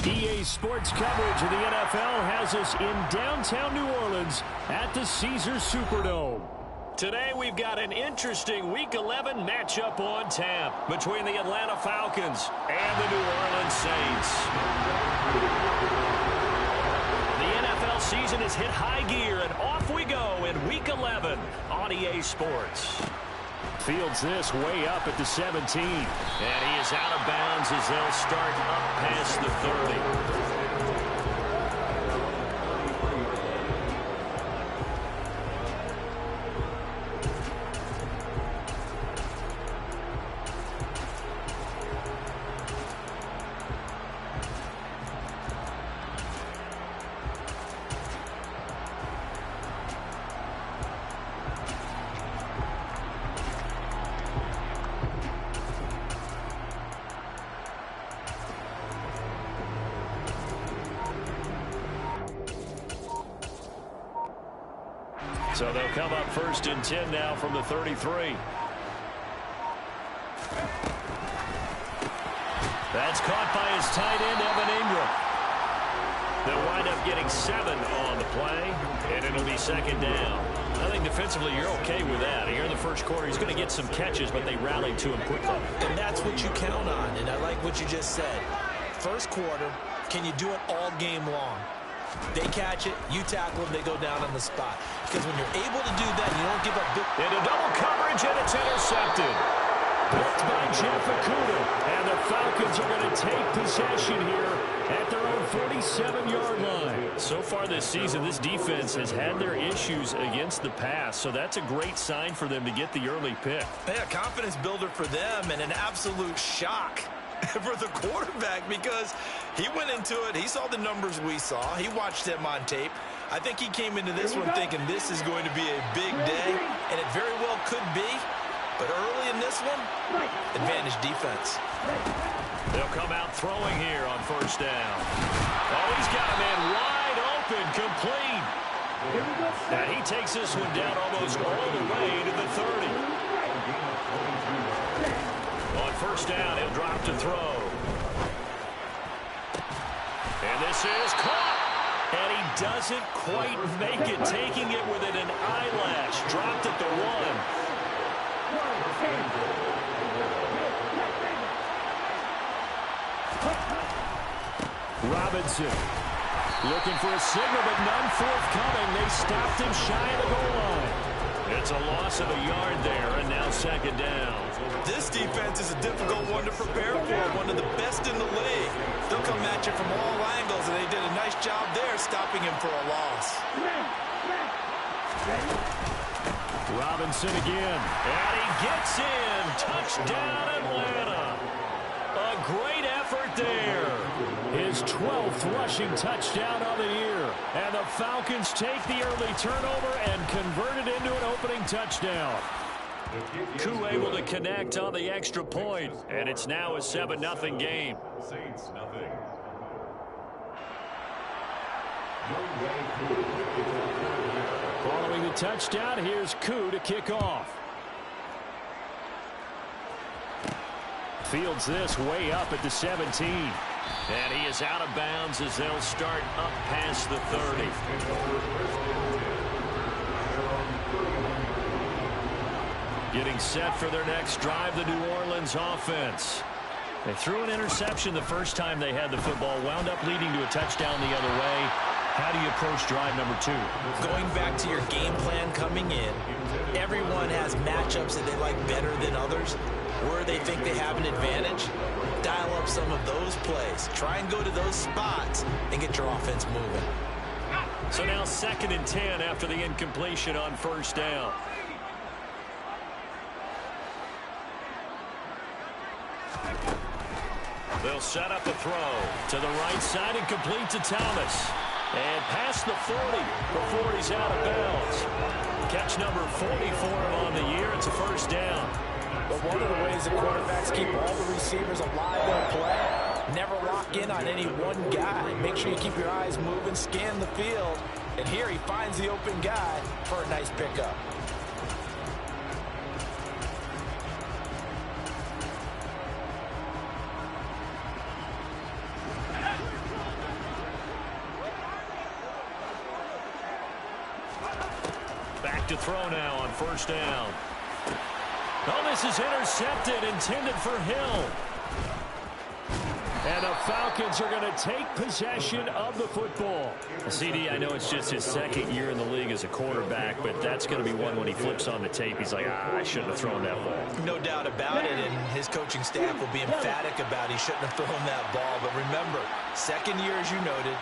EA Sports coverage of the NFL has us in downtown New Orleans at the Caesars Superdome. Today we've got an interesting Week 11 matchup on tap between the Atlanta Falcons and the New Orleans Saints. The NFL season has hit high gear, and off we go in Week 11 on EA Sports. Fields this way up at the 17. And he is out of bounds as they'll start up past the 30. So they'll come up 1st and 10 now from the 33. That's caught by his tight end, Evan Ingram. They'll wind up getting 7 on the play, and it'll be 2nd down. I think defensively you're okay with that. Here in the first quarter, he's going to get some catches, but they rallied to him quickly. And that's what you count on, and I like what you just said. First quarter, can you do it all game long? They catch it, you tackle them, they go down on the spot. Because when you're able to do that, you don't give up big... Into double coverage, and it's intercepted. Blocked by Jeff Okuda. And the Falcons are going to take possession here at their own 47-yard line. So far this season, this defense has had their issues against the pass, so that's a great sign for them to get the early pick. Yeah, confidence builder for them, and an absolute shock for the quarterback, because he went into it, he saw the numbers we saw, he watched them on tape. I think he came into this one thinking this is going to be a big day, and it very well could be, but early in this one, advantage defense. They'll come out throwing here on 1st down. Oh, he's got a man wide open, complete. And he takes this one down almost all the way to the 30. On 1st down, he'll drop to throw. And this is caught. And he doesn't quite make it, taking it within an eyelash. Dropped at the 1. Robinson looking for a signal, but none forthcoming. They stopped him shy of the goal line. It's a loss of a yard there, and now 2nd down. This defense is a difficult one to prepare for, one of the best in the league. They'll come at you from all angles, and they did a nice job there stopping him for a loss. Robinson again, and he gets in. Touchdown, Atlanta. A great effort there. His 12th rushing touchdown of the year. And the Falcons take the early turnover and convert it into an opening touchdown. Koo able to connect on the extra point, and it's now a 7-0 game. Saints nothing. Following the touchdown, here's Koo to kick off. Fields this way up at the 17. And he is out of bounds as they'll start up past the 30. Getting set for their next drive, the New Orleans offense. They threw an interception the first time they had the football, wound up leading to a touchdown the other way. How do you approach drive number 2? Going back to your game plan coming in, everyone has matchups that they like better than others, where they think they have an advantage. Dial up some of those plays. Try and go to those spots and get your offense moving. So now 2nd and 10 after the incompletion on 1st down. They'll set up a throw to the right side and complete to Thomas. And past the 40 before he's out of bounds. Catch number 44 on the year. It's a 1st down. But one of the ways the quarterbacks keep all the receivers alive in play, never lock in on any one guy. Make sure you keep your eyes moving, scan the field. And here he finds the open guy for a nice pickup. to throw now on first down. Oh, this is intercepted, intended for Hill. And the Falcons are going to take possession of the football. CD, I know it's just his second year in the league as a quarterback, but that's going to be one when he flips on the tape. He's like, I shouldn't have thrown that ball. No doubt about it, and his coaching staff will be emphatic about he shouldn't have thrown that ball. But remember, second year, as you noted,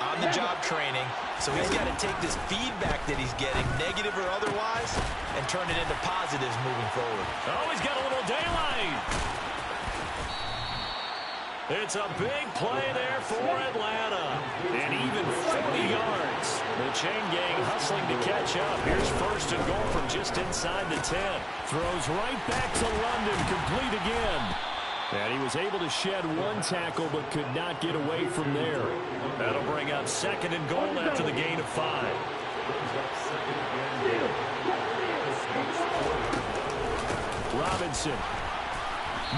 on-the-job training, so he's got to take this feedback that he's getting, negative or otherwise, and turn it into positives moving forward. Oh, he's got a little daylight. It's a big play there for Atlanta. And even 40 yards. The chain gang hustling to catch up. Here's first and goal from just inside the 10. Throws right back to London, complete again. And he was able to shed one tackle but could not get away from there. That'll bring up second and goal after the gain of 5. Robinson.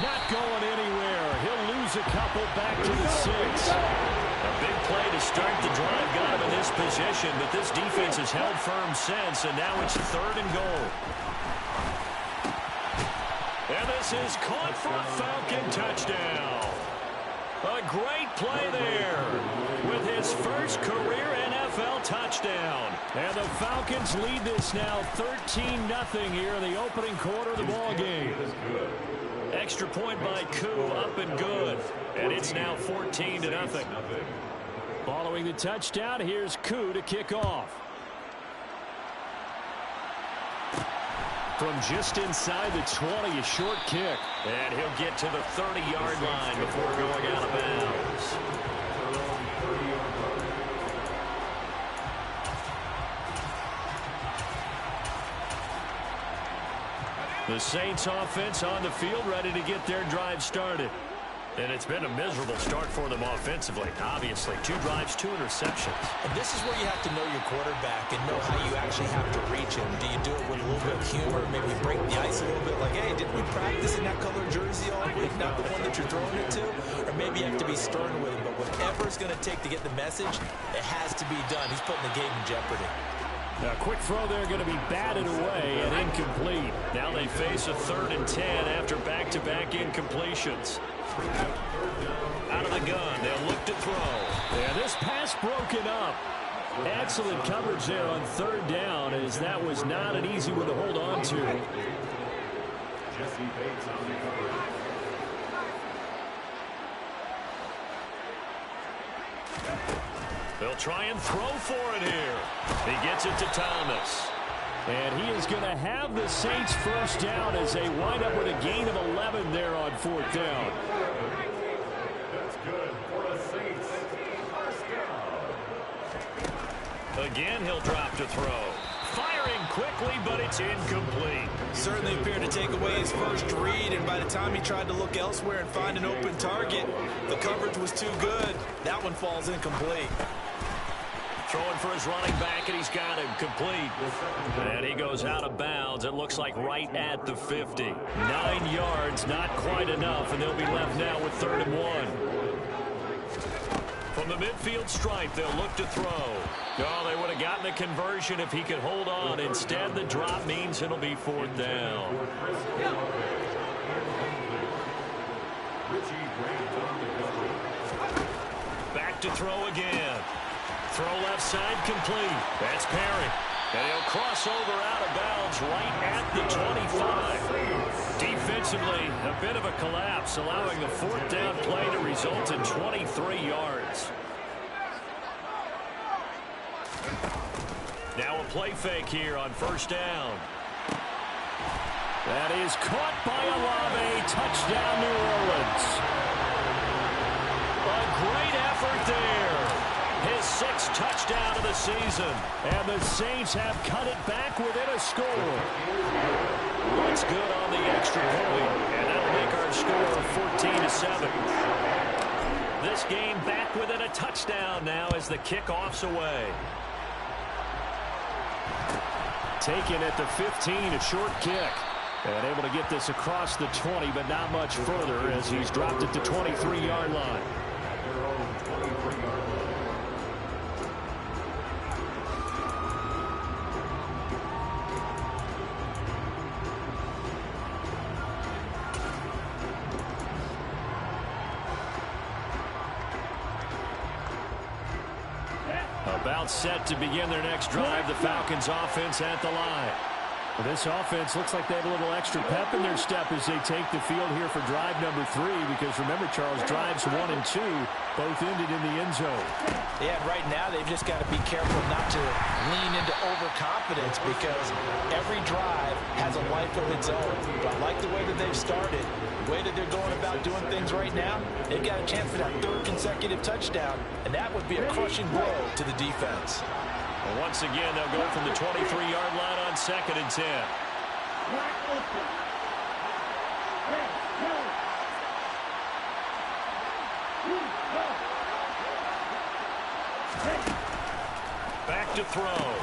Not going anywhere. He'll lose a couple back to the 6. A big play to start the drive got him in this position, but this defense has held firm since, and now it's third and goal. And this is caught for a Falcon touchdown. A great play there with his first career NFL touchdown. And the Falcons lead this now 13-0 here in the opening quarter of the ballgame. Extra point by Koo, up and good. And it's now 14-0. Following the touchdown, here's Koo to kick off. From just inside the 20, a short kick. And he'll get to the 30-yard line before going out of bounds. The Saints offense on the field, ready to get their drive started. And it's been a miserable start for them offensively. Obviously, 2 drives, 2 interceptions. And this is where you have to know your quarterback and know how you actually have to reach him. Do you do it with a little bit of humor, maybe break the ice a little bit, like, hey, didn't we practice in that color jersey all week, not the one that you're throwing it to? Or maybe you have to be stern with him, but whatever it's going to take to get the message, it has to be done. He's putting the game in jeopardy. A quick throw there going to be batted away and incomplete. Now they face a 3rd and 10 after back-to-back incompletions. Out of the gun, they'll look to throw. And this pass broken up. Excellent coverage there on 3rd down, as that was not an easy one to hold on to. They'll try and throw for it here. He gets it to Thomas. And he is going to have the Saints first down as they wind up with a gain of 11 there on 4th down. That's good for the Saints. First down. Again, he'll drop to throw. Firing quickly, but it's incomplete. Certainly appeared to take away his first read, and by the time he tried to look elsewhere and find an open target, the coverage was too good. That one falls incomplete. Throwing for his running back, and he's got him complete. And he goes out of bounds. It looks like right at the 50. 9 yards, not quite enough, and they'll be left now with 3rd and 1. From the midfield stripe, they'll look to throw. Oh, they would have gotten the conversion if he could hold on. Instead, the drop means it'll be 4th down. Back to throw again. Throw left side complete. That's Perry. And he'll cross over out of bounds right at the 25. Defensively, a bit of a collapse, allowing the 4th down play to result in 23 yards. Now a play fake here on first down. That is caught by Olave. Touchdown, New Orleans. A great effort there. His 6th touchdown of the season. And the Saints have cut it back within a score. It's good on the extra point. And that'll make our score 14-7. This game back within a touchdown now as the kickoff's away. Taken at the 15, a short kick. And able to get this across the 20, but not much further as he's dropped at the 23-yard line. About set to begin their next drive. The Falcons offense at the line. Well, this offense looks like they have a little extra pep in their step as they take the field here for drive number 3, because remember, Charles, drives 1 and 2 both ended in the end zone. Yeah, right now they've just got to be careful not to lean into overconfidence, because every drive has a life of its own. But I like the way that they've started, the way that they're going about doing things right now. They've got a chance for that 3rd consecutive touchdown, and that would be a crushing blow to the defense. Well, once again, they'll go from the 23-yard line on 2nd and 10. Back to throw.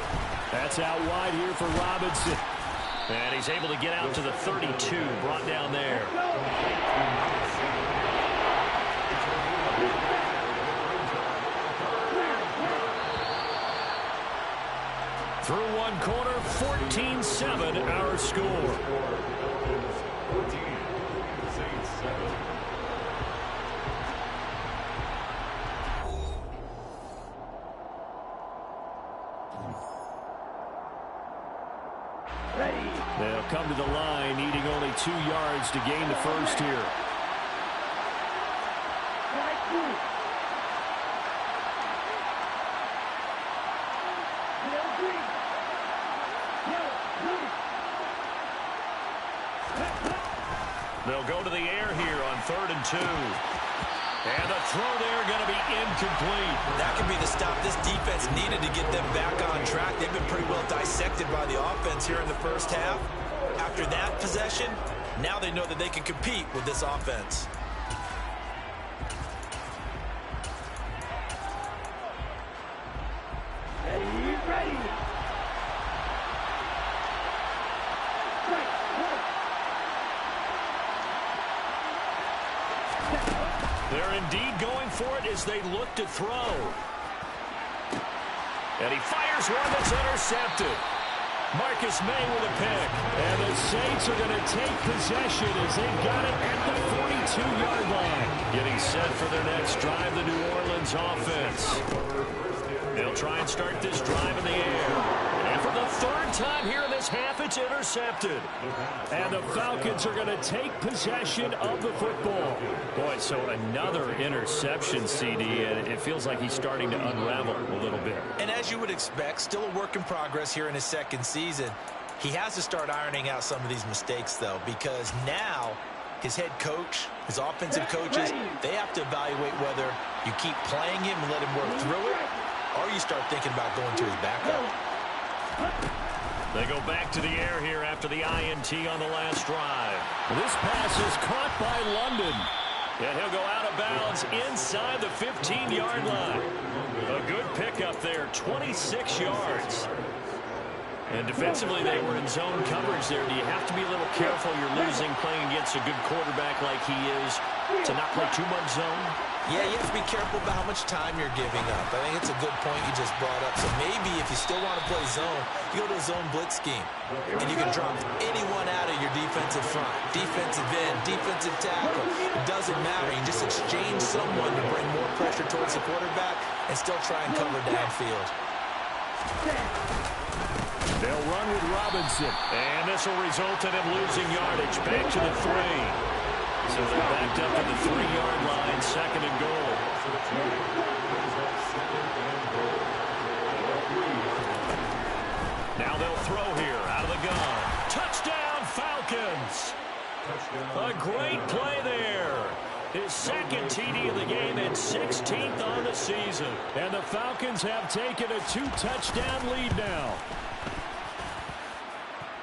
That's out wide here for Robinson. And he's able to get out to the 32, brought down there. Through one quarter, 14-7 our score. They'll come to the line, needing only 2 yards to gain the first here. They'll go to the air here on 3rd and 2. And the throw there going to be incomplete. That could be the stop this defense needed to get them back on track. They've been pretty well dissected by the offense here in the first half. After that possession, now they know that they can compete with this offense. Ready. They're indeed going for it as they look to throw. And he fires one that's intercepted. Marcus May with a pick. And the Saints are going to take possession as they've got it at the 42-yard line. Getting set for their next drive, the New Orleans offense. They'll try and start this drive in the air. And for the 3rd time here in this half, it's intercepted. And the Falcons are going to take possession of the football. Boy, so another interception, CD, and it feels like he's starting to unravel a little bit. And as you would expect, still a work in progress here in his 2nd season. He has to start ironing out some of these mistakes, though, because now his head coach, his offensive coaches, they have to evaluate whether you keep playing him and let him work through it, or you start thinking about going to his backup. They go back to the air here after the INT on the last drive. This pass is caught by London. And he'll go out of bounds inside the 15-yard line. A good pickup there, 26 yards. And defensively, they were in zone coverage there. Do you have to be a little careful? You're losing playing against a good quarterback like he is to not play too much zone? Yeah, you have to be careful about how much time you're giving up. I think it's a good point you just brought up. So maybe if you still want to play zone, you go to a zone blitz scheme. And you can drop anyone out of your defensive front. Defensive end, defensive tackle. It doesn't matter. You just exchange someone to bring more pressure towards the quarterback and still try and cover downfield. They'll run with Robinson. And this will result in him losing yardage. Back to the 3. So they're backed up to the 3-yard line, 2nd and goal. Now they'll throw here out of the gun. Touchdown, Falcons. A great play there. His 2nd TD of the game and 16th on the season. And the Falcons have taken a 2-touchdown lead now.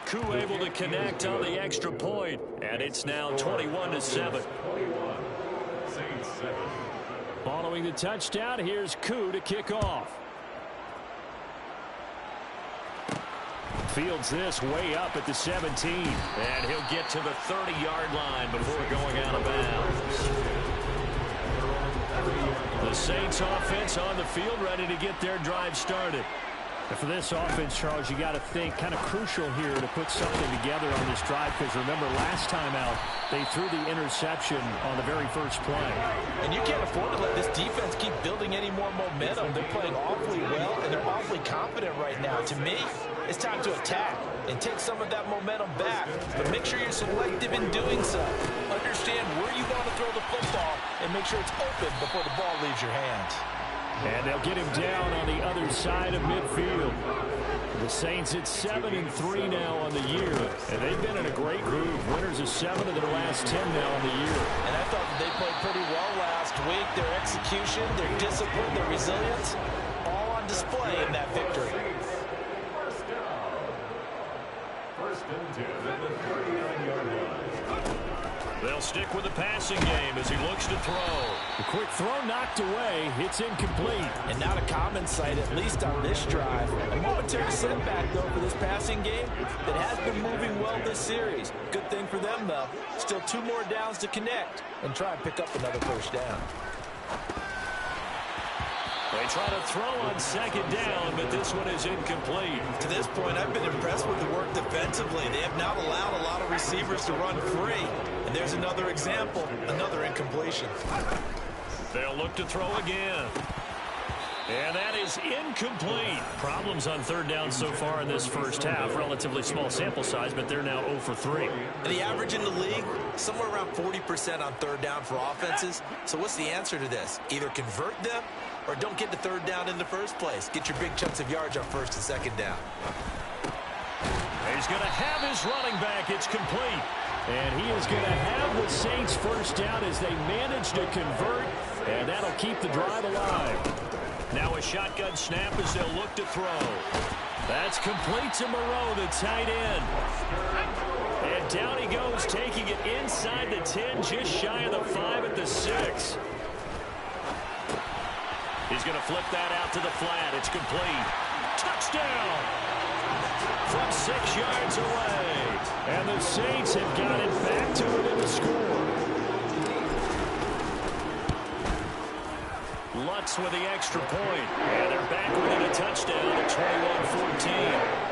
Koo able to connect on the extra point, and it's now 21-7. Following the touchdown, here's Koo to kick off. Fields this way up at the 17, and he'll get to the 30-yard line before going out of bounds. The Saints offense on the field ready to get their drive started. For this offense, Charles, you got to think kind of crucial here to put something together on this drive, because remember last time out they threw the interception on the very first play. And you can't afford to let this defense keep building any more momentum. They're playing awfully well, and they're awfully confident right now. To me, it's time to attack and take some of that momentum back, but make sure you're selective in doing so. Understand where you want to throw the football and make sure it's open before the ball leaves your hands. And they'll get him down on the other side of midfield. The Saints at 7-3 now on the year, and they've been in a great groove. Winners of 7 of their last 10 now on the year. And I thought that they played pretty well last week. Their execution, their discipline, their resilience, all on display in that victory. First and 10 at the 39-yard line. They'll stick with the passing game as he looks to throw. The quick throw knocked away. It's incomplete. And not a common sight, at least on this drive. A momentary setback, though, for this passing game that has been moving well this series. Good thing for them, though. Still 2 more downs to connect and try and pick up another first down. They try to throw on second down, but this one is incomplete. To this point, I've been impressed with the work defensively. They have not allowed a lot of receivers to run free. And there's another example, another incompletion. They'll look to throw again. And that is incomplete. Problems on third down so far in this first half. Relatively small sample size, but they're now 0 for 3. And the average in the league, somewhere around 40% on third down for offenses. So what's the answer to this? Either convert them or don't get to third down in the first place. Get your big chunks of yards on first and second down. He's going to have his running back. It's complete. And he is going to have the Saints first down as they manage to convert. And that'll keep the drive alive. Now a shotgun snap as they'll look to throw. That's complete to Moreau, the tight end. And down he goes, taking it inside the 10, just shy of the 5 at the 6. He's going to flip that out to the flat. It's complete. Touchdown! From 6 yards away. And the Saints have got it back to within the score. Lutz with the extra point. And they're back within a touchdown at 21-14.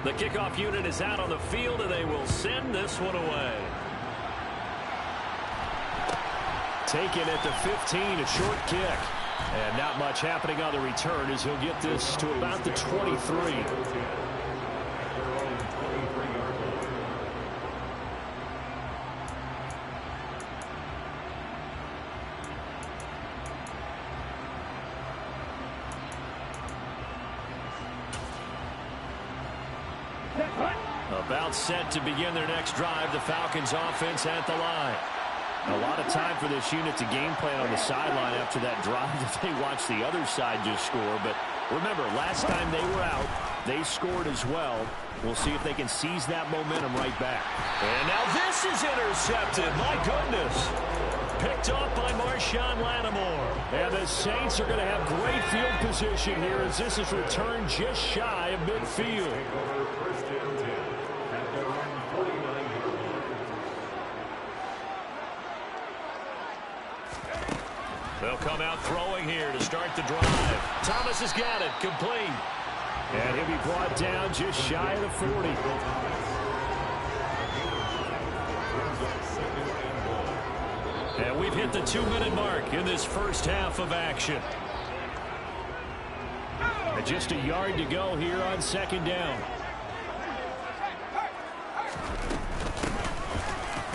The kickoff unit is out on the field, and they will send this one away. Taken at the 15, a short kick. And not much happening on the return as he'll get this to about the 23. About set to begin their next drive. The Falcons offense at the line. A lot of time for this unit to game plan on the sideline after that drive that they watched the other side just score. But remember, last time they were out, they scored as well. We'll see if they can seize that momentum right back. And now this is intercepted. My goodness. Picked off by Marshawn Lattimore. And the Saints are going to have great field position here as this is returned just shy of midfield. They'll come out throwing here to start the drive. Thomas has got it, complete. And he'll be brought down just shy of the 40. And we've hit the 2-minute mark in this first half of action. And just a yard to go here on second down.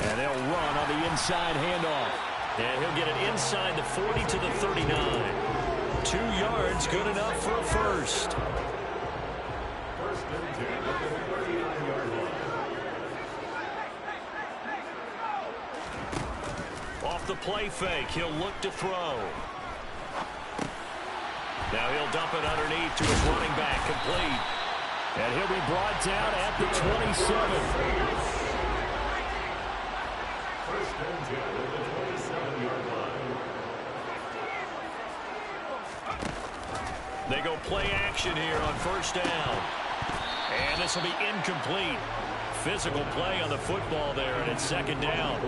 And they'll run on the inside handoff. And he'll get it inside the 40 to the 39. 2 yards, good enough for a first. First and 10 at the 39-yard line. Off the play fake, he'll look to throw. Now he'll dump it underneath to his running back, complete. And he'll be brought down at the 27. First and 10 at the 27-yard line. They go play action here on first down. And this will be incomplete. Physical play on the football there, and it's second down.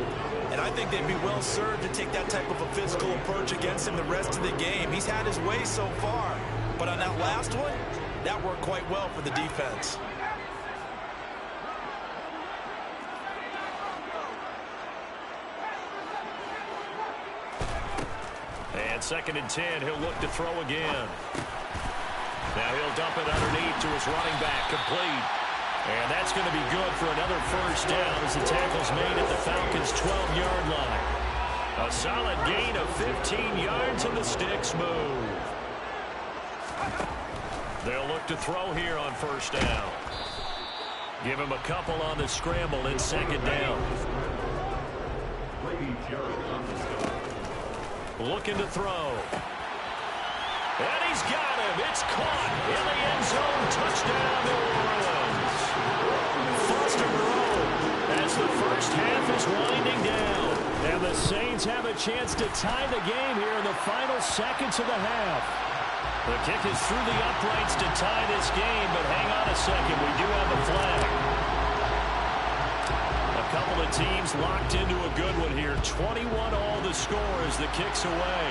And I think they'd be well served to take that type of a physical approach against him the rest of the game. He's had his way so far. But on that last one, that worked quite well for the defense. And second and 10, he'll look to throw again. Now he'll dump it underneath to his running back, complete. And that's going to be good for another first down as the tackle's made at the Falcons' 12-yard line. A solid gain of 15 yards and the sticks move. They'll look to throw here on first down. Give him a couple on the scramble in second down. Looking to throw. And he's got him. It's caught in the end zone. Touchdown, New Orleans. Foster Moreau as the first half is winding down. And the Saints have a chance to tie the game here in the final seconds of the half. The kick is through the uprights to tie this game, but hang on a second. We do have a flag. A couple of teams locked into a good one here. 21 all the score as the kick's away.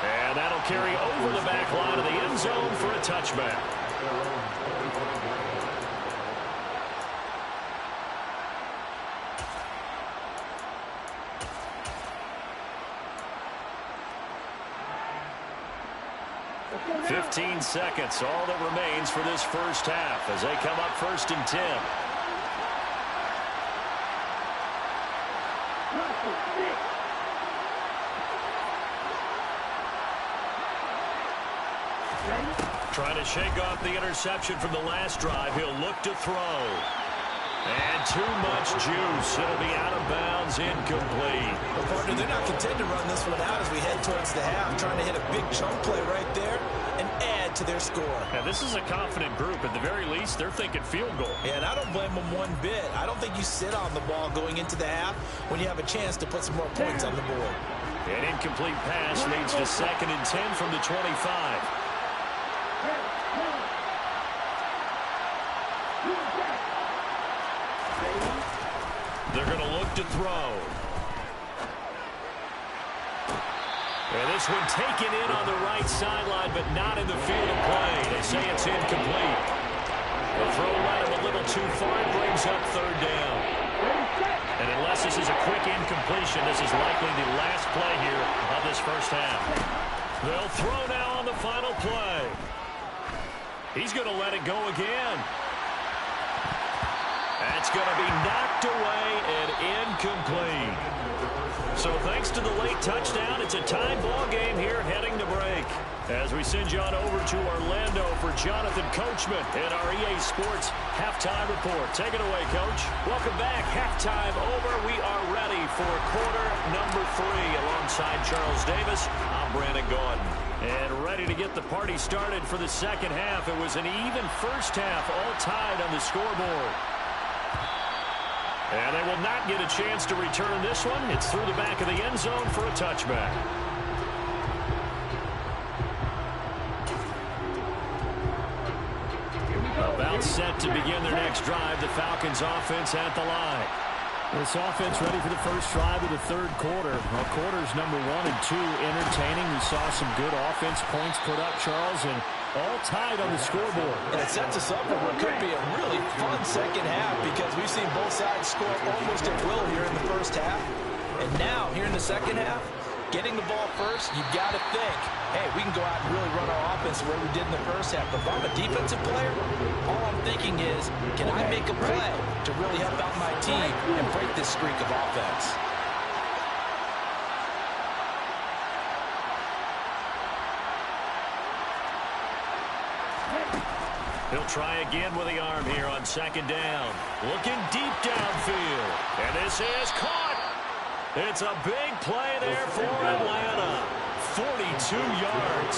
And that'll carry over the back line of the end zone for a touchback. "15 seconds, all that remains for this first half as they come up first and 10. Trying to shake off the interception from the last drive. He'll look to throw. And too much juice. It'll be out of bounds, incomplete. Well, partner, they're not content to run this one out as we head towards the half, trying to hit a big chunk play right there and add to their score. Now, this is a confident group. At the very least, they're thinking field goal. Yeah, and I don't blame them one bit. I don't think you sit on the ball going into the half when you have a chance to put some more points on the board. An incomplete pass leads to second and 10 from the 25. They're going to look to throw. And this one taken in on the right sideline, but not in the field of play. They say it's incomplete. The throw led him a little too far. It brings up third down. And unless this is a quick incompletion, this is likely the last play here of this first half. They'll throw now on the final play. He's going to let it go again. That's going to be knocked away and incomplete. So thanks to the late touchdown, it's a tied ball game here heading to break. As we send you on over to Orlando for Jonathan Coachman in our EA Sports Halftime Report. Take it away, Coach. Welcome back. Halftime over. We are ready for quarter number 3 alongside Charles Davis. I'm Brandon Gordon. And ready to get the party started for the second half. It was an even first half, all tied on the scoreboard. And they will not get a chance to return this one. It's through the back of the end zone for a touchback. About set to begin their next drive. The Falcons offense at the line. This offense ready for the first drive of the third quarter. Well, quarters number 1 and 2 entertaining. We saw some good offense points put up, Charles, and all tied on the scoreboard. And it sets us up for what could be a really fun second half because we've seen both sides score almost at will here in the first half. And now, here in the second half, getting the ball first, you've got to think, hey, we can go out and really run our offense the way we did in the first half. But if I'm a defensive player, all I'm thinking is, can I make a play to really help out my team and break this streak of offense? He'll try again with the arm here on second down. Looking deep downfield. And this is caught. It's a big play there for Atlanta. 42 yards.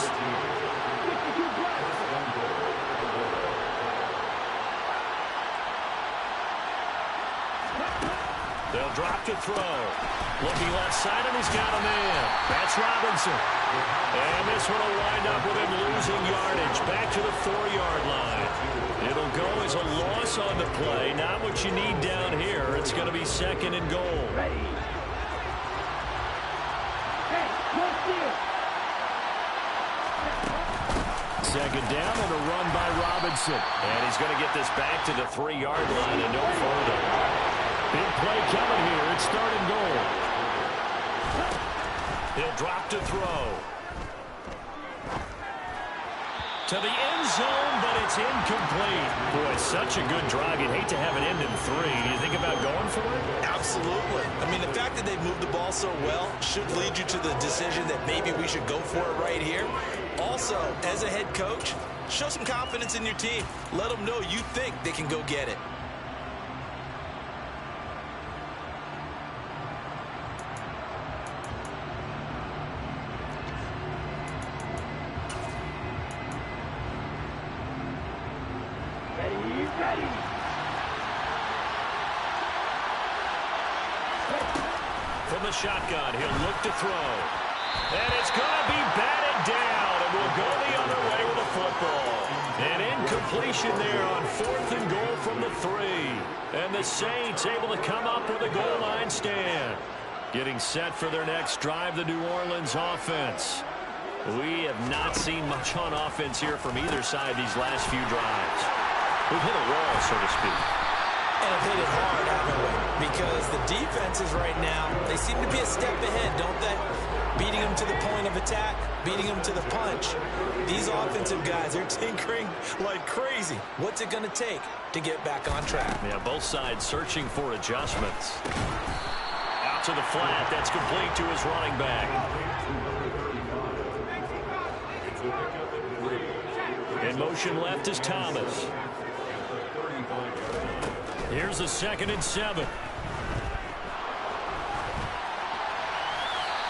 They'll drop to throw. Looking left side, and he's got a man. That's Robinson. And this one will wind up with him losing yardage. Back to the 4-yard line. It'll go as a loss on the play. Not what you need down here. It's going to be 2nd and goal. Second down and a run by Robinson. And he's going to get this back to the 3-yard line and no further. Big play coming here. It's 3rd and goal. He'll drop to throw. To the end zone, but it's incomplete. Boy, such a good drive. You'd hate to have it end in 3. Do you think about going for it? Absolutely. I mean, the fact that they moved the ball so well should lead you to the decision that maybe we should go for it right here. Also, as a head coach, show some confidence in your team. Let them know you think they can go get it. From the shotgun, he'll look to throw. And it's going to be batted down, and we'll go the other way with the football. An incompletion there on 4th and goal from the 3. And the Saints able to come up with a goal line stand. Getting set for their next drive, the New Orleans offense. We have not seen much on offense here from either side these last few drives. We've hit a wall, so to speak. And have hit it hard, haven't we? Because the defenses right now, they seem to be a step ahead, don't they? Beating them to the point of attack, beating them to the punch. These offensive guys, they're tinkering like crazy. What's it going to take to get back on track? Yeah, both sides searching for adjustments. Out to the flat. That's complete to his running back. In motion left is Thomas. Here's a 2nd and 7.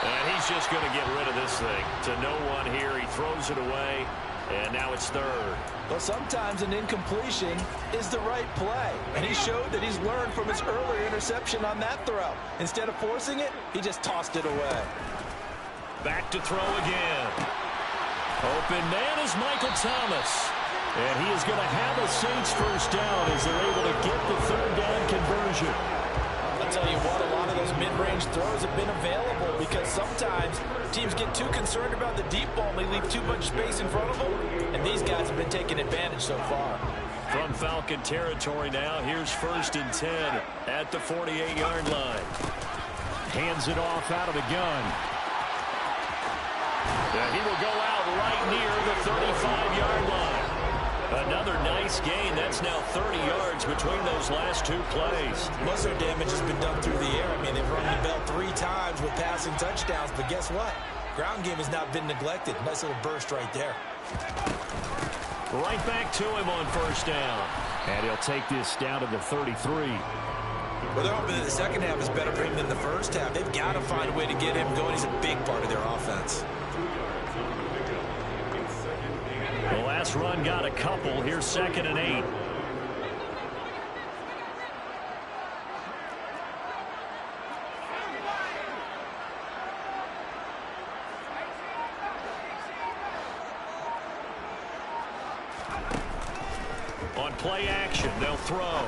And he's just going to get rid of this thing. To no one here. He throws it away. And now it's 3rd. Well, sometimes an incompletion is the right play. And he showed that he's learned from his earlier interception on that throw. Instead of forcing it, he just tossed it away. Back to throw again. Open man is Michael Thomas. And he is going to have a Saints first down as they're able to get the 3rd down conversion. I'll tell you what, a lot of those mid-range throws have been available because sometimes teams get too concerned about the deep ball and they leave too much space in front of them. And these guys have been taking advantage so far. From Falcon territory now, here's 1st and 10 at the 48-yard line. Hands it off out of the gun. And he will go out right near the 35-yard line. Another nice gain. That's now 30 yards between those last 2 plays. Most of their damage has been done through the air. I mean, they've rung the bell 3 times with passing touchdowns. But guess what? Ground game has not been neglected. Nice little burst right there. Right back to him on 1st down. And he'll take this down to the 33. Well, they're hoping that the second half is better for him than the first half. They've got to find a way to get him going. He's a big part of their offense. The last run got a couple. Here's 2nd and 8. On play action, they'll throw.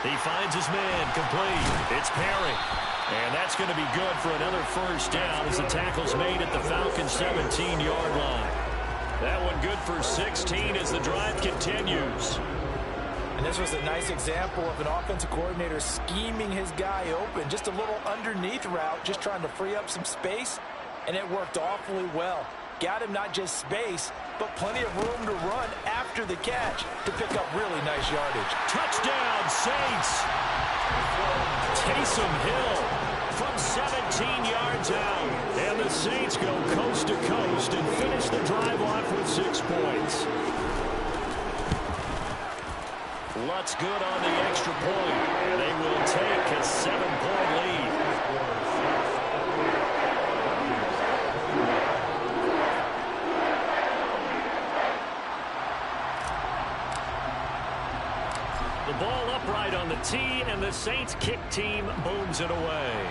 He finds his man, complete. It's Perry. And that's going to be good for another first down as the tackle's made at the Falcons' 17-yard line. That one good for 16 as the drive continues. And this was a nice example of an offensive coordinator scheming his guy open. Just a little underneath route, just trying to free up some space. And it worked awfully well. Got him not just space, but plenty of room to run after the catch to pick up really nice yardage. Touchdown, Saints! Taysom Hill from 17 yards out. And the Saints go coast to coast and finish the drive off with 6 points. Lutz good on the extra point, and they will take a 7-point lead. on the tee, and the Saints kick team booms it away.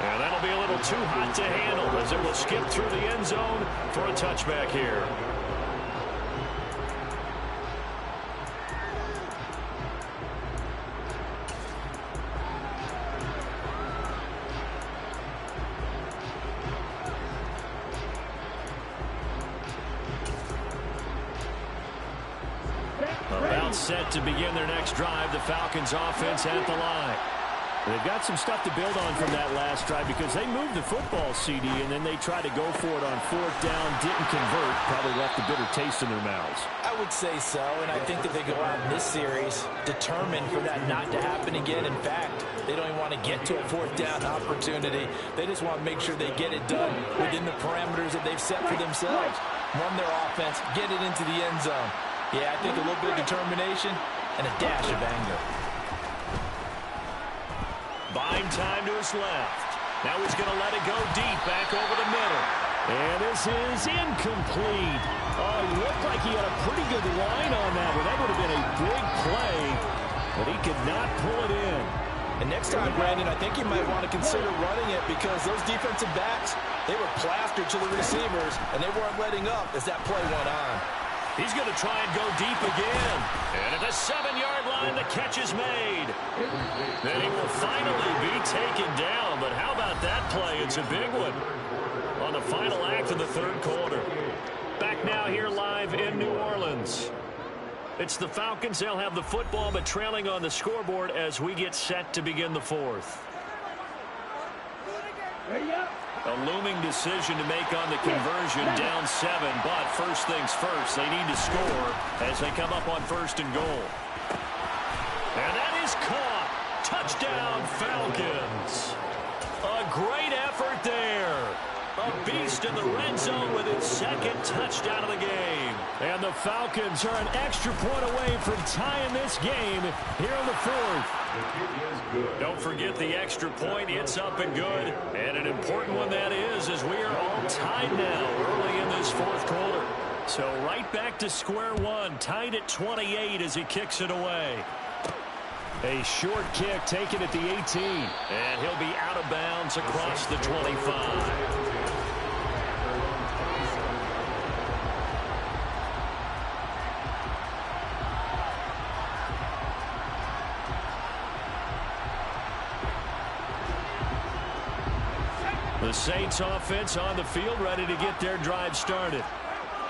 And that'll be a little too hot to handle as it will skip through the end zone for a touchback here. About set to begin their next drive, the Falcons offense at the line. They've got some stuff to build on from that last drive because they moved the football, CD, and then they tried to go for it on fourth down, didn't convert, probably left a bitter taste in their mouths. I would say so, and I think that they go out in this series determined for that not to happen again. In fact, they don't even want to get to a fourth down opportunity. They just want to make sure they get it done within the parameters that they've set for themselves. Run their offense, get it into the end zone. Yeah, I think a little bit of determination and a dash of anger. Buying time to his left. Now he's going to let it go deep back over the middle. And this is incomplete. Oh, he looked like he had a pretty good line on that one. That would have been a big play, but he could not pull it in. And next time, Brandon, I think you might want to consider running it because those defensive backs, they were plastered to the receivers, and they weren't letting up as that play went on. He's going to try and go deep again. And at the 7-yard line, the catch is made. Then he will finally be taken down. But how about that play? It's a big one on the final act of the third quarter. Back now here live in New Orleans. It's the Falcons. They'll have the football, but trailing on the scoreboard as we get set to begin the fourth. A looming decision to make on the conversion, down 7, but first things first, they need to score as they come up on first and goal. And that is caught. Touchdown, Falcons. A great effort there. A beast in the red zone with his second touchdown of the game. And the Falcons are an extra point away from tying this game here in the fourth. Don't forget the extra point. It's up and good. And an important one that is, as we are all tied now early in this fourth quarter. So right back to square one, tied at 28 as he kicks it away. A short kick taken at the 18. And he'll be out of bounds across the 25. The Saints offense on the field ready to get their drive started.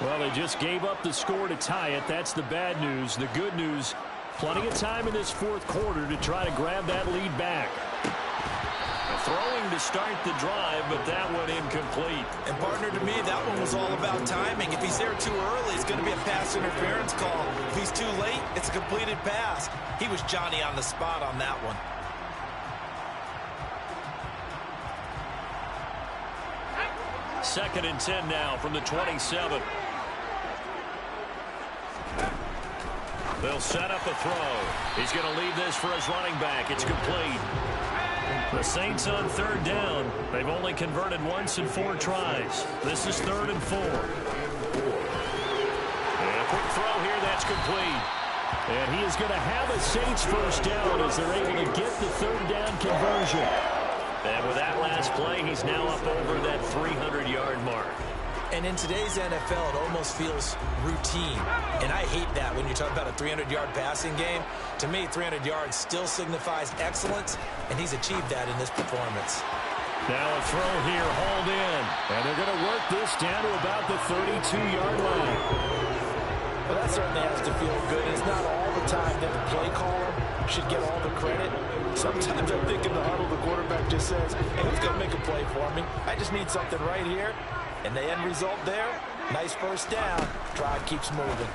Well, they just gave up the score to tie it. That's the bad news. The good news, plenty of time in this fourth quarter to try to grab that lead back. Throwing to start the drive, but that one incomplete. And partner, to me, that one was all about timing. If he's there too early, it's going to be a pass interference call. If he's too late, it's a completed pass. He was Johnny on the spot on that one. Second and 10 now from the 27. They'll set up a throw. He's going to leave this for his running back. It's complete. The Saints on third down. They've only converted once in 4 tries. This is 3rd and 4. And a quick throw here. That's complete. And he is going to have a Saints first down as they're able to get the third down conversion. And with that last play, he's now up over that 300-yard mark. And in today's NFL, it almost feels routine. And I hate that when you talk about a 300-yard passing game. To me, 300 yards still signifies excellence, and he's achieved that in this performance. Now a throw here, hauled in. And they're going to work this down to about the 32-yard line. Well, that certainly has to feel good. It's not all the time that the play caller should get all the credit. Sometimes I think in the huddle, the quarterback just says, hey, who's going to make a play for me? I just need something right here. And the end result there, nice first down. Drive keeps moving.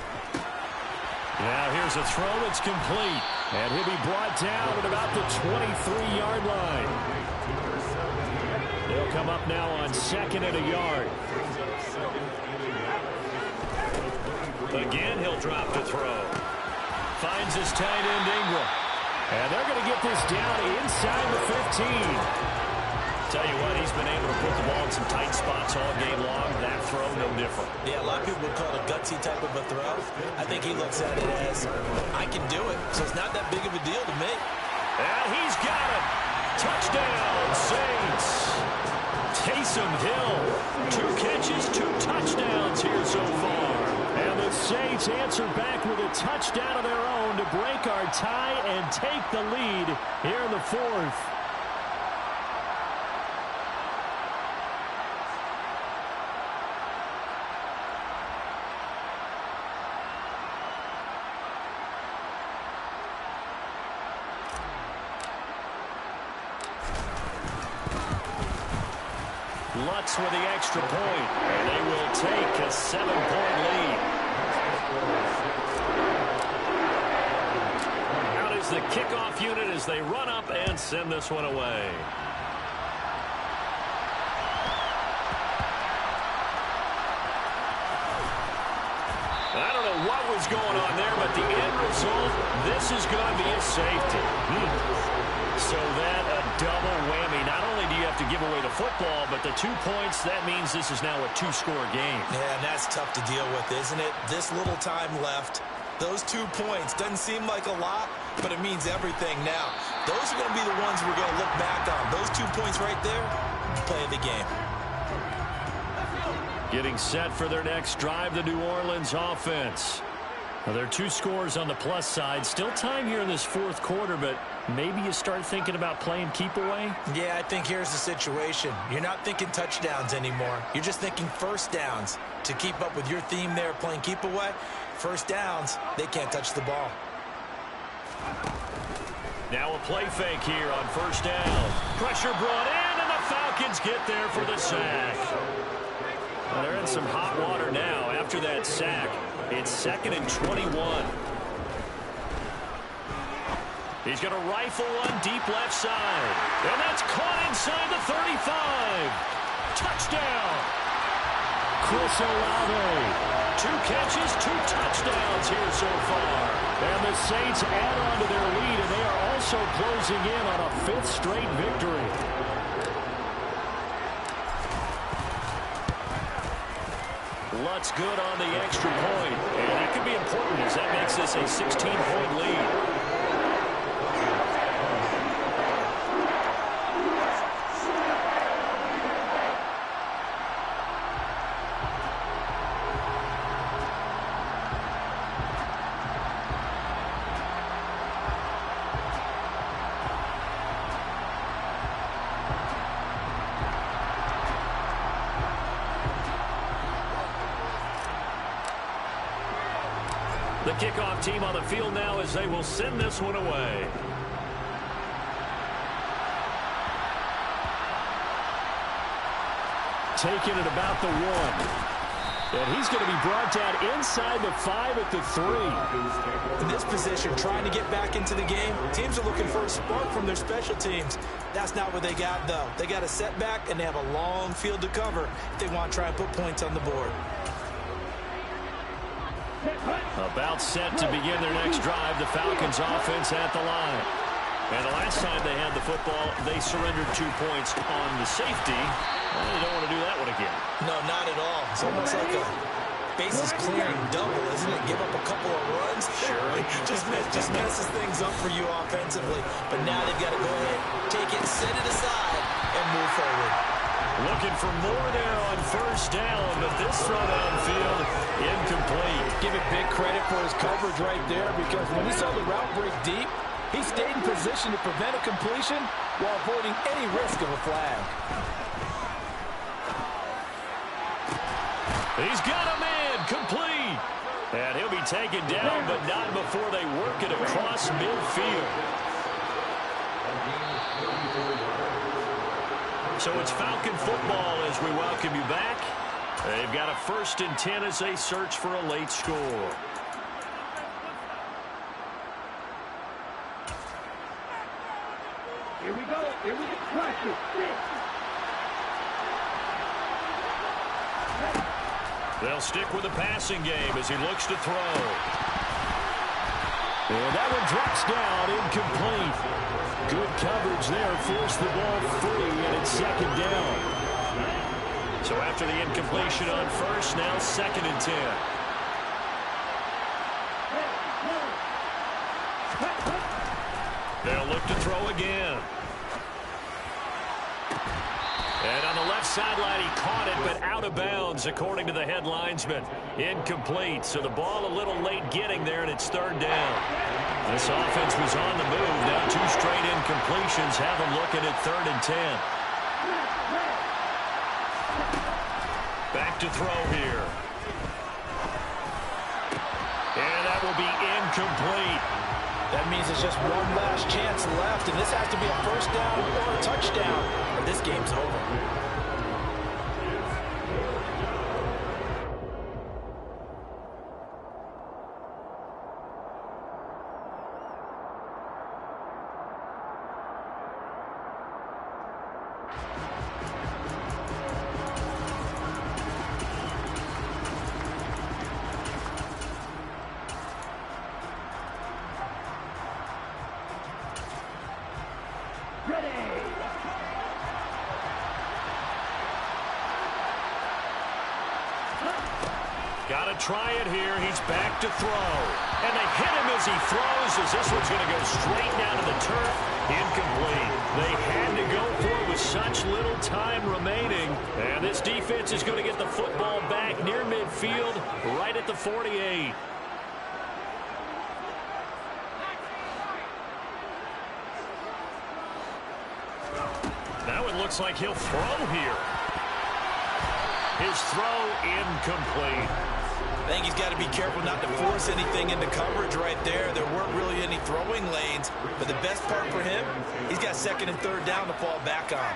Now here's a throw. It's complete. And he'll be brought down at about the 23-yard line. They'll come up now on 2nd and a yard. Again, he'll drop to throw. Finds his tight end, Ingram. And they're going to get this down inside the 15. Tell you what, he's been able to put the ball in some tight spots all game long. That throw, no different. Yeah, a lot of people would call it a gutsy type of a throw. I think he looks at it as, I can do it, so it's not that big of a deal to me. And he's got it. Touchdown, Saints. Taysom Hill, 2 catches, 2 touchdowns here so far. And the Saints answer back with a touchdown of their own to break our tie and take the lead here in the 4th. Lutz with the extra point, and they will take a 7-point lead. Out is the kickoff unit as they run up and send this one away. I don't know what was going on there, but the end result, this is going to be a safety. So that a double whammy. Not only do you have to give away the football, but the 2 points, that means this is now a 2-score game. Yeah, and that's tough to deal with, isn't it? This little time left. Those 2 points doesn't seem like a lot, but it means everything now. Those are going to be the ones we're going to look back on. Those 2 points right there, play of the game. Getting set for their next drive, the New Orleans offense. Well, there are 2 scores on the plus side. Still time here in this 4th quarter, but maybe you start thinking about playing keep away? Yeah, I think here's the situation. You're not thinking touchdowns anymore. You're just thinking first downs. To keep up with your theme there, playing keep away, first downs, they can't touch the ball. Now a play fake here on first down. Pressure brought in, and the Falcons get there for the sack. Well, they're in some hot water now after that sack. It's 2nd and 21. He's going to rifle one deep left side. And that's caught inside the 35. Touchdown. Chris Olave. 2 catches, 2 touchdowns here so far. And the Saints add on to their lead, and they are also closing in on a 5th straight victory. Lutz good on the extra point. And that could be important as that makes this a 16-point lead. The kickoff team on the field now as they will send this one away. Taking it about the 1. And he's going to be brought down inside the 5 at the 3. In this position, trying to get back into the game, teams are looking for a spark from their special teams. That's not what they got, though. They got a setback, and they have a long field to cover if they want to try and put points on the board. About set to begin their next drive, the Falcons offense at the line. And the last time they had the football, they surrendered 2 points on the safety. Well, they don't want to do that one again. No, not at all. It's almost like a bases clearing double, isn't it? Give up a couple of runs. Sure. just messes things up for you offensively. But now they've got to go ahead, take it, set it aside, and move forward. Looking for more there on first down, but this throw downfield incomplete. Give it big credit for his coverage right there, because when he saw the route break deep, he stayed in position to prevent a completion while avoiding any risk of a flag. He's got a man complete. And he'll be taken down, but not before they work it across midfield. So it's Falcon football as we welcome you back. They've got a 1st and 10 as they search for a late score. Here we go. Here we go. Practice. They'll stick with the passing game as he looks to throw. And that one drops down, incomplete. Good coverage there, forced the ball free, and it's 2nd down. So after the incompletion on first, now 2nd and 10. They'll look to throw again. And on the left sideline, he caught it, but out of bounds, according to the head linesman. Incomplete, so the ball a little late getting there, and it's 3rd down. This offense was on the move. Now 2 straight incompletions have them looking at 3rd and 10. Back to throw here. And that will be incomplete. That means there's just one last chance left, and this has to be a 1st down or a touchdown, or this game's over. Got to try it here. He's back to throw. And they hit him as he throws, as this one's going to go straight down to the turf. Incomplete. They had to go for it with such little time remaining. And this defense is going to get the football back near midfield, right at the 48. Now it looks like he'll throw here. His throw incomplete. I think he's got to be careful not to force anything into coverage right there. There weren't really any throwing lanes, but the best part for him, he's got 2nd and 3rd down to fall back on.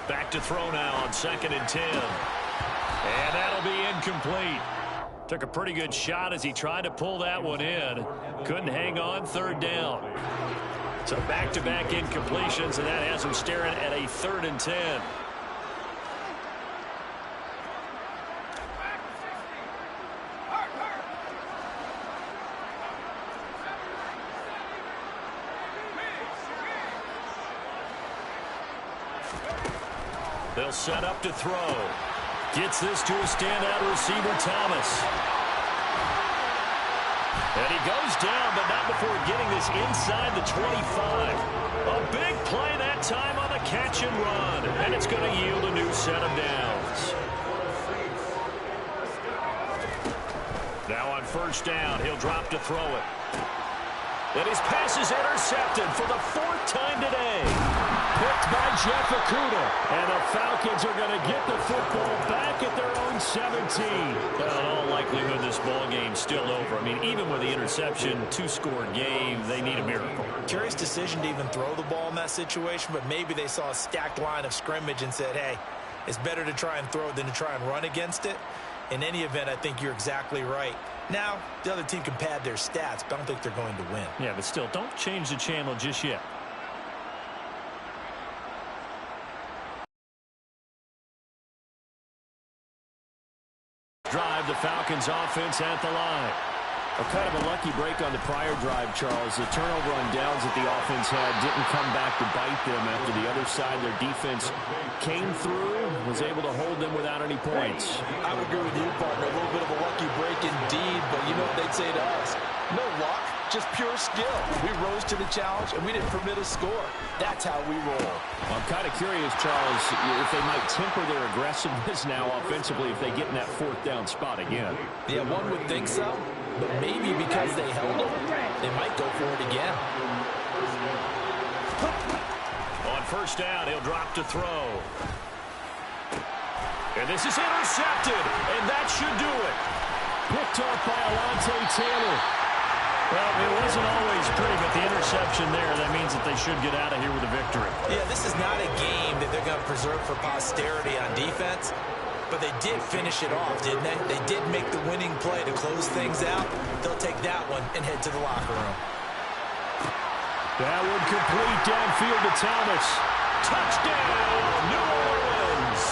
Back to throw now on 2nd and 10. And that'll be incomplete. Took a pretty good shot as he tried to pull that one in. Couldn't hang on, 3rd down. So back-to-back incompletions, and that has him staring at a 3rd and 10. They'll set up to throw. Gets this to a standout receiver, Thomas. And he goes down, but not before getting this inside the 25. A big play that time on the catch and run. And it's going to yield a new set of downs. Now on 1st down, he'll drop to throw it. And his pass is intercepted for the 4th time today. Picked by Jeff Okudah. And the Falcons are going to get the football back at their own 17. Well, in all likelihood, this ball game's still over. I mean, even with the interception, 2-score game, they need a miracle. Curious decision to even throw the ball in that situation, but maybe they saw a stacked line of scrimmage and said, hey, it's better to try and throw than to try and run against it. In any event, I think you're exactly right. Now, the other team can pad their stats, but I don't think they're going to win. Yeah, but still, don't change the channel just yet. Drive the Falcons offense at the line. Kind of a lucky break on the prior drive, Charles. The turnover on downs that the offense had didn't come back to bite them after the other side. Their defense came through, was able to hold them without any points. I would agree with you, partner. A little bit of a lucky break indeed, but you know what they'd say to us? No luck, just pure skill. We rose to the challenge, and we didn't permit a score. That's how we roll. Well, I'm kind of curious, Charles, if they might temper their aggressiveness now offensively if they get in that 4th down spot again. Yeah, one would think so, but maybe because they held them, they might go for it again. On 1st down, he'll drop to throw. And this is intercepted, and that should do it. Picked off by Alontae Taylor. Well, it wasn't always pretty, but the interception there, that means that they should get out of here with a victory. Yeah, this is not a game that they're going to preserve for posterity on defense, but they did finish it off, didn't they? They did make the winning play to close things out. They'll take that one and head to the locker room. That one complete downfield to Thomas. Touchdown, New Orleans.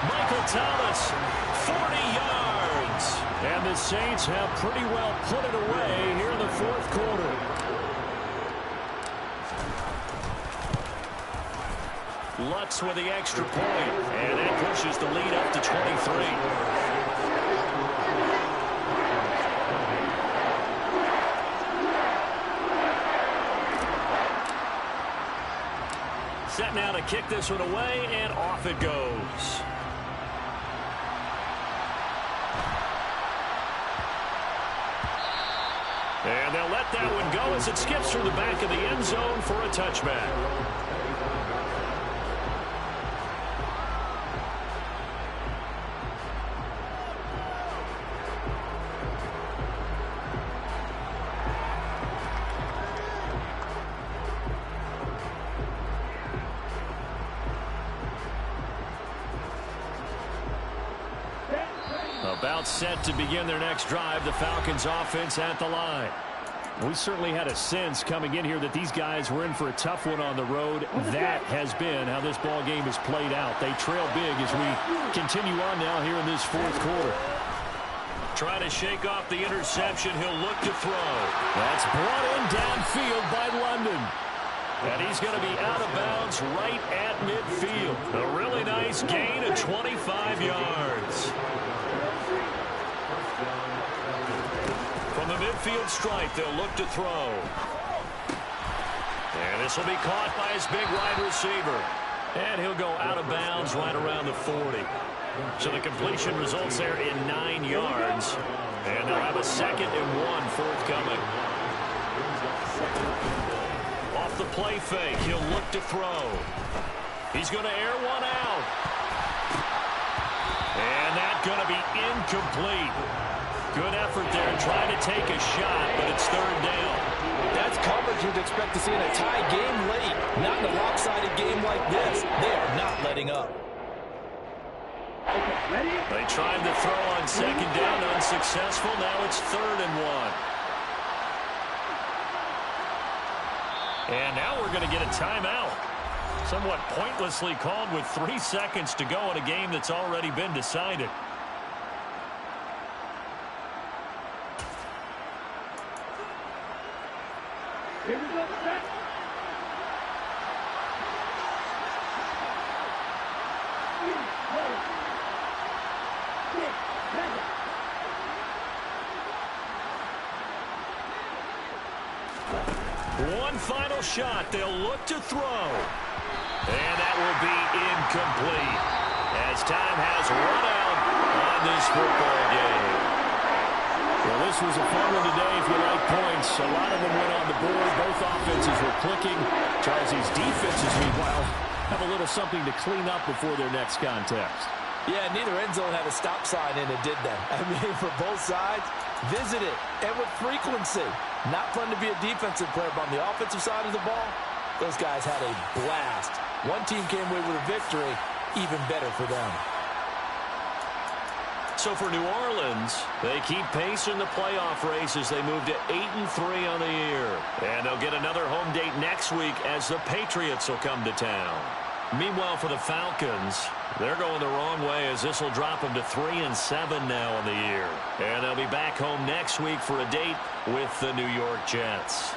Michael Thomas, 40 yards. And the Saints have pretty well put it away here in the 4th quarter. Lutz with the extra point, and that pushes the lead up to 23. Set now to kick this one away, and off it goes. And they'll let that one go as it skips through the back of the end zone for a touchback. About set to begin their next drive, the Falcons offense at the line. We certainly had a sense coming in here that these guys were in for a tough one on the road. That has been how this ball game has played out. They trail big as we continue on now here in this fourth quarter. Trying to shake off the interception. He'll look to throw. That's brought in downfield by London. And he's going to be out of bounds right at midfield. A really nice gain of 25 yards. From the midfield stripe, they'll look to throw. And this will be caught by his big wide receiver. And he'll go out of bounds right around the 40. So the completion results there in 9 yards. And they'll have a 2nd and 1 forthcoming. Off the play fake, he'll look to throw. He's going to air one out. And that's going to be incomplete. Good effort there trying to take a shot, but it's 3rd down. That's coverage you'd expect to see in a tie game late. Not in a lopsided game like this. They are not letting up. They tried to throw on 2nd down, unsuccessful. Now it's 3rd and 1. And now we're going to get a timeout. Somewhat pointlessly called with 3 seconds to go in a game that's already been decided. Here we go, set. One final shot. They'll look to throw. And that will be incomplete as time has run out on this football game. Well, this was a fun one today if you like points. A lot of them went on the board. Both offenses were clicking. Charles, these defenses, meanwhile, have a little something to clean up before their next contest. Yeah, neither end zone had a stop sign in it, did they? I mean, for both sides, visit it, and with frequency. Not fun to be a defensive player, but on the offensive side of the ball, those guys had a blast. One team came away with a victory, even better for them. So for New Orleans, they keep pace in the playoff race as they move to 8-3 on the year. And they'll get another home date next week as the Patriots will come to town. Meanwhile, for the Falcons, they're going the wrong way as this will drop them to 3-7 now on the year. And they'll be back home next week for a date with the New York Jets.